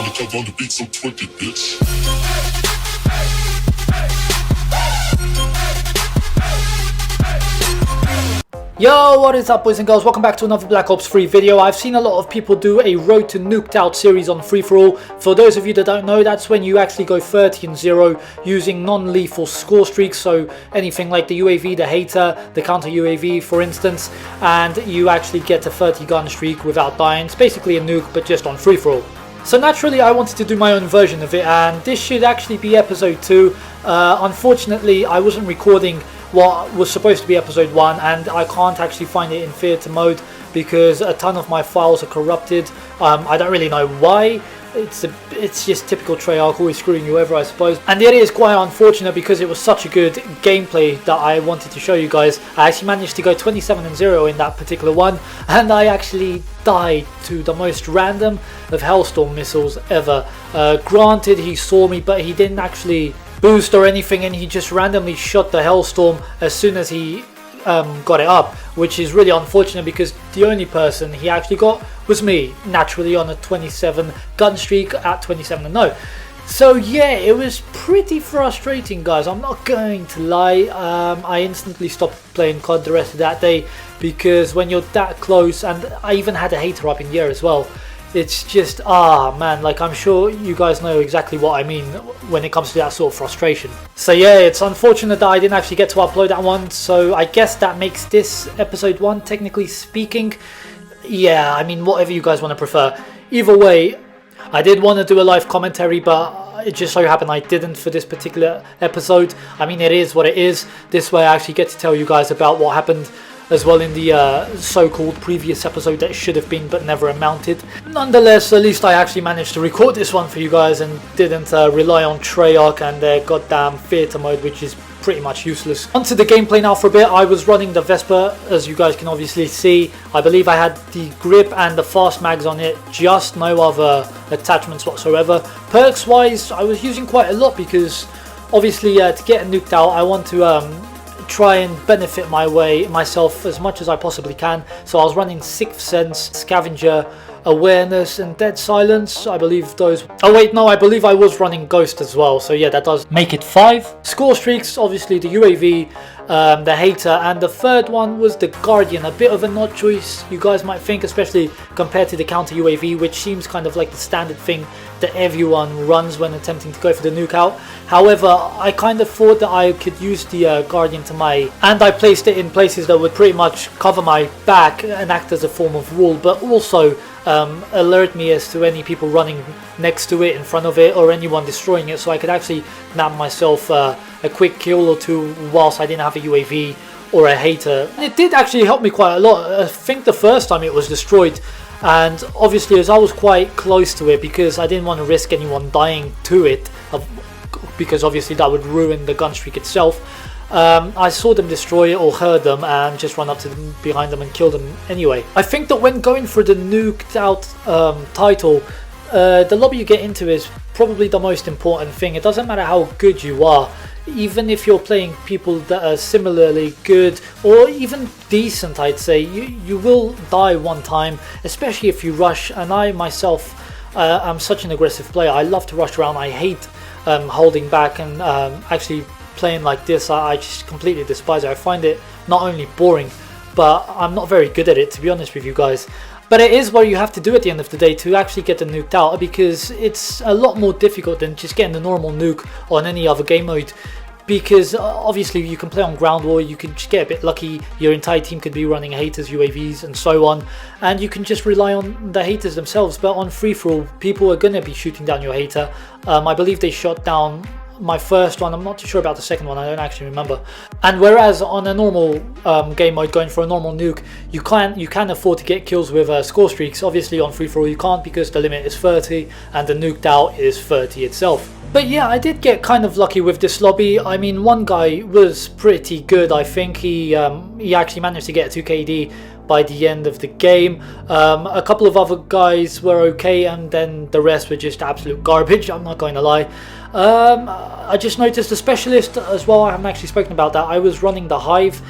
Undercover on the beat, so twerk it, bitch. Yo, what is up boys and girls, welcome back to another Black Ops 3 video. I've seen a lot of people do a Road to Nuked Out series on free-for-all. For those of you that don't know, that's when you actually go 30-0 using non-lethal score streaks, so anything like the UAV, the hater, the counter UAV for instance, and you actually get a 30 gun streak without dying. It's basically a nuke but just on free-for-all. So naturally I wanted to do my own version of it, and this should actually be episode 2. Unfortunately I wasn't recording what was supposed to be episode 1, and I can't actually find it in theatre mode because a ton of my files are corrupted. I don't really know why. It's just typical Treyarch, always screwing you over, I suppose. And it is quite unfortunate because it was such a good gameplay that I wanted to show you guys. I actually managed to go 27-0 in that particular one, and I actually died to the most random of Hellstorm missiles ever. Granted, he saw me, but he didn't actually boost or anything, and he just randomly shot the Hellstorm as soon as he got it up, which is really unfortunate because the only person he actually got was me, naturally on a 27 gun streak at 27-0. So yeah, it was pretty frustrating, guys, I'm not going to lie. I instantly stopped playing COD the rest of that day because when you're that close, and I even had a hater up in the air as well, it's just, man, like I'm sure you guys know exactly what I mean when it comes to that sort of frustration. So yeah, it's unfortunate that I didn't actually get to upload that one, so I guess that makes this episode 1 technically speaking. Yeah, I mean, whatever you guys want to prefer. Either way, I did want to do a live commentary, but it just so happened I didn't for this particular episode. I mean, it is what it is. This way I actually get to tell you guys about what happened as well in the so-called previous episode that should have been but never amounted. Nonetheless, at least I actually managed to record this one for you guys and didn't rely on Treyarch and their goddamn theatre mode, which is pretty much useless. Onto the gameplay now for a bit. I was running the Vespa, as you guys can obviously see. I believe I had the grip and the fast mags on it, just no other attachments whatsoever. Perks wise, I was using quite a lot because obviously to get nuked out I want to try and benefit myself as much as I possibly can. So I was running Sixth Sense, Scavenger, Awareness and Dead Silence. I believe those. Oh wait, no, I believe I was running Ghost as well. So yeah, that does make it 5. Score streaks, obviously the UAV, the hater, and the third one was the Guardian. A bit of an odd choice, you guys might think, especially compared to the counter UAV, which seems kind of like the standard thing that everyone runs when attempting to go for the nuke out. However, I kind of thought that I could use the Guardian and I placed it in places that would pretty much cover my back and act as a form of wall, but also alert me as to any people running next to it, in front of it, or anyone destroying it, so I could actually nab myself a quick kill or two whilst I didn't have a UAV or a hater. It did actually help me quite a lot. I think the first time it was destroyed, and obviously as I was quite close to it because I didn't want to risk anyone dying to it, because obviously that would ruin the gun streak itself. I saw them destroy it or heard them and just run up to them, behind them and kill them anyway. I think that when going for the nuked out title, the lobby you get into is probably the most important thing. It doesn't matter how good you are, even if you're playing people that are similarly good or even decent, I'd say, you will die one time, especially if you rush. And I myself am such an aggressive player. I love to rush around. I hate holding back and actually playing like this. I just completely despise it. I find it not only boring, but I'm not very good at it, to be honest with you guys. But it is what you have to do at the end of the day to actually get the nuked out, because it's a lot more difficult than just getting the normal nuke on any other game mode. Because obviously you can play on ground war, you can just get a bit lucky, your entire team could be running haters, UAVs and so on, and you can just rely on the haters themselves. But on free-for-all, people are going to be shooting down your hater. I believe they shot down my first one. I'm not too sure about the second one, I don't actually remember. And whereas on a normal game mode, going for a normal nuke, you can afford to get kills with score streaks. Obviously on free-for-all you can't, because the limit is 30 and the nuked out is 30 itself. But yeah, I did get kind of lucky with this lobby. I mean, one guy was pretty good. I think he actually managed to get a 2 KD by the end of the game. A couple of other guys were okay, and then the rest were just absolute garbage, I'm not going to lie. I just noticed the specialist as well. I haven't actually spoken about that. I was running the Hive.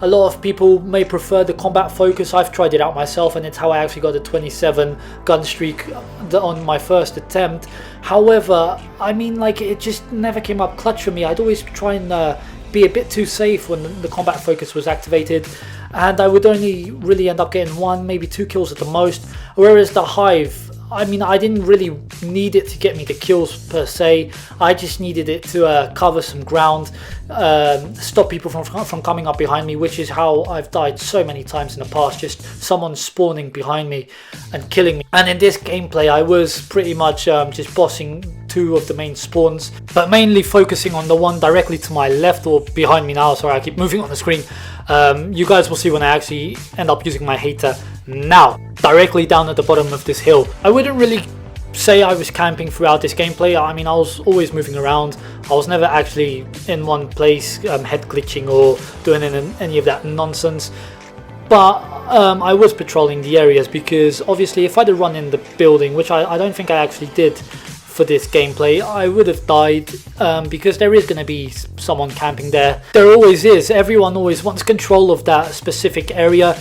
A lot of people may prefer the combat focus. I've tried it out myself, and it's how I actually got a 27 gun streak on my first attempt. However, I mean, like, it just never came up clutch for me. I'd always try and be a bit too safe when the combat focus was activated, and I would only really end up getting 1, maybe 2 kills at the most. Whereas the Hive, I mean, I didn't really need it to get me the kills per se. I just needed it to cover some ground, stop people from coming up behind me, which is how I've died so many times in the past, just someone spawning behind me and killing me. And in this gameplay, I was pretty much just bossing 2 of the main spawns, but mainly focusing on the one directly to my left, or behind me now. Sorry, I keep moving on the screen. You guys will see when I actually end up using my hater now, directly down at the bottom of this hill. I wouldn't really say I was camping throughout this gameplay. I mean, I was always moving around. I was never actually in one place, head glitching or doing any of that nonsense. But I was patrolling the areas, because obviously if I'd have run in the building, which I don't think I actually did for this gameplay, I would have died, because there is going to be someone camping there. There always is. Everyone always wants control of that specific area.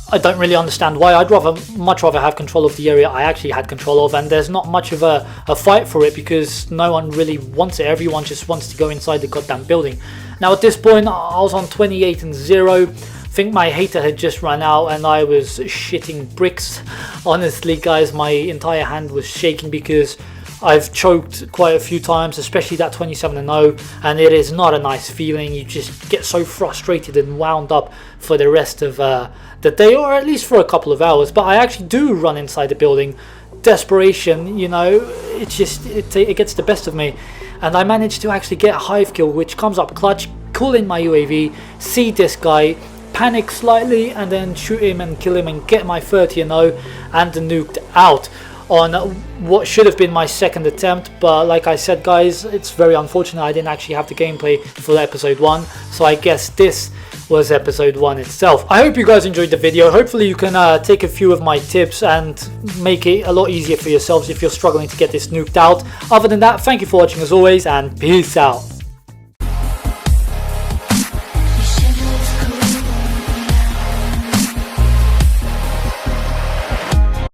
I don't really understand why. I'd much rather have control of the area I actually had control of, and there's not much of a fight for it, because no one really wants it. Everyone just wants to go inside the goddamn building. Now at this point, I was on 28-0. I think my hater had just run out, and I was shitting bricks. Honestly, guys, my entire hand was shaking, because I've choked quite a few times, especially that 27-0, and it is not a nice feeling. You just get so frustrated and wound up for the rest of the day, or at least for a couple of hours. But I actually do run inside the building. Desperation, you know, it gets the best of me, and I managed to actually get a Hive kill, which comes up clutch. Call in my UAV, see this guy, panic slightly, and then shoot him and kill him and get my 30-0 and the nuked out on what should have been my second attempt. But like I said, guys, it's very unfortunate I didn't actually have the gameplay for episode 1, so I guess this was episode 1 itself. I hope you guys enjoyed the video. Hopefully you can take a few of my tips and make it a lot easier for yourselves if you're struggling to get this nuked out. Other than that, thank you for watching as always, and peace out.